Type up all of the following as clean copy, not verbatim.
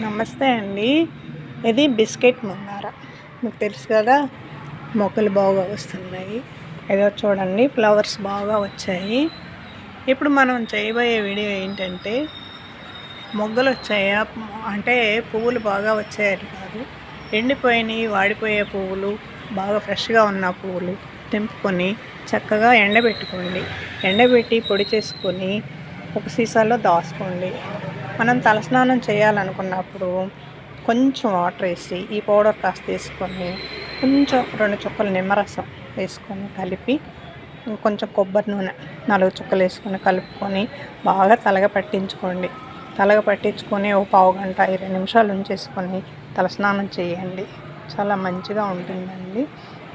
నమస్తే అండి. ఇది బిస్కెట్ మందార. మీకు తెలుసు కదా, మొక్కలు బాగా వస్తున్నాయి. ఏదో చూడండి, ఫ్లవర్స్ బాగా వచ్చాయి. ఇప్పుడు మనం చేయబోయే వీడియో ఏంటంటే, మొగ్గలు వచ్చాయా అంటే పువ్వులు బాగా వచ్చాయని కాదు, ఎండిపోయినాయి వాడిపోయే పువ్వులు, బాగా ఫ్రెష్గా ఉన్న పువ్వులు తెంపుకొని చక్కగా ఎండబెట్టుకోండి. ఎండబెట్టి పొడి చేసుకొని ఒక సీసాలో దాచుకోండి. మనం తలస్నానం చేయాలనుకున్నప్పుడు కొంచెం వాటర్ వేసి ఈ పౌడర్ కాస్త వేసుకొని కొంచెం 2 చుక్కలు నిమ్మరసం వేసుకొని కలిపి, కొంచెం కొబ్బరి నూనె 4 చుక్కలు వేసుకొని కలుపుకొని బాగా తలగా పట్టించుకోండి. తలగా పట్టించుకొని ఒక పావు గంట 20 నిమిషాలు ఉంచేసుకొని తలస్నానం చేయండి. చాలా మంచిగా ఉంటుందండి.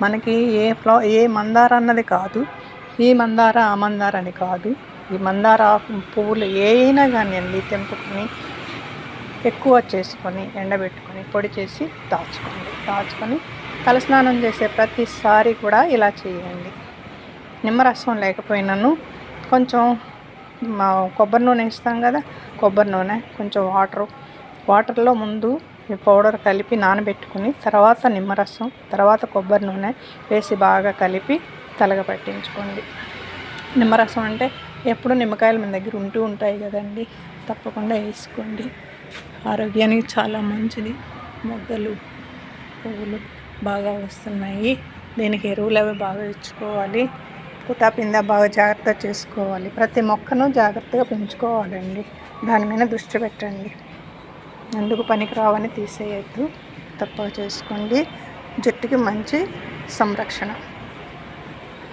మనకి ఏ మందార అన్నది కాదు, ఈ మందార ఆ మందార అని కాదు, ఈ మందార పువ్వులు ఏ అయినా కానివ్వండి తెంపుకొని ఎక్కువ చేసుకొని ఎండబెట్టుకొని పొడి చేసి దాచుకొని తలస్నానం చేసే ప్రతిసారి కూడా ఇలా చేయండి. నిమ్మరసం లేకపోయినాను కొంచెం కొబ్బరి నూనె వేస్తాం కదా, కొబ్బరి నూనె కొంచెం వాటర్లో ముందు ఈ పౌడర్ కలిపి నానబెట్టుకుని తర్వాత నిమ్మరసం తర్వాత కొబ్బరి నూనె వేసి బాగా కలిపి తలగా పట్టించుకోండి. నిమ్మరసం అంటే ఎప్పుడు నిమ్మకాయలు మన దగ్గర ఉంటాయి కదండి, తప్పకుండా వేసుకోండి. ఆరోగ్యానికి చాలా మంచిది. మొగ్గలు పువ్వులు బాగా వస్తున్నాయి. దీనికి ఎరువులు అవి బాగా ఇచ్చుకోవాలి. పింద బాగా జాగ్రత్త చేసుకోవాలి. ప్రతి మొక్కను జాగ్రత్తగా పెంచుకోవాలండి. దాని మీద దృష్టి పెట్టండి. ఎందుకు పనికి రావని తీసేయద్దు. తప్పగా చేసుకోండి. జుట్టుకి మంచి సంరక్షణ.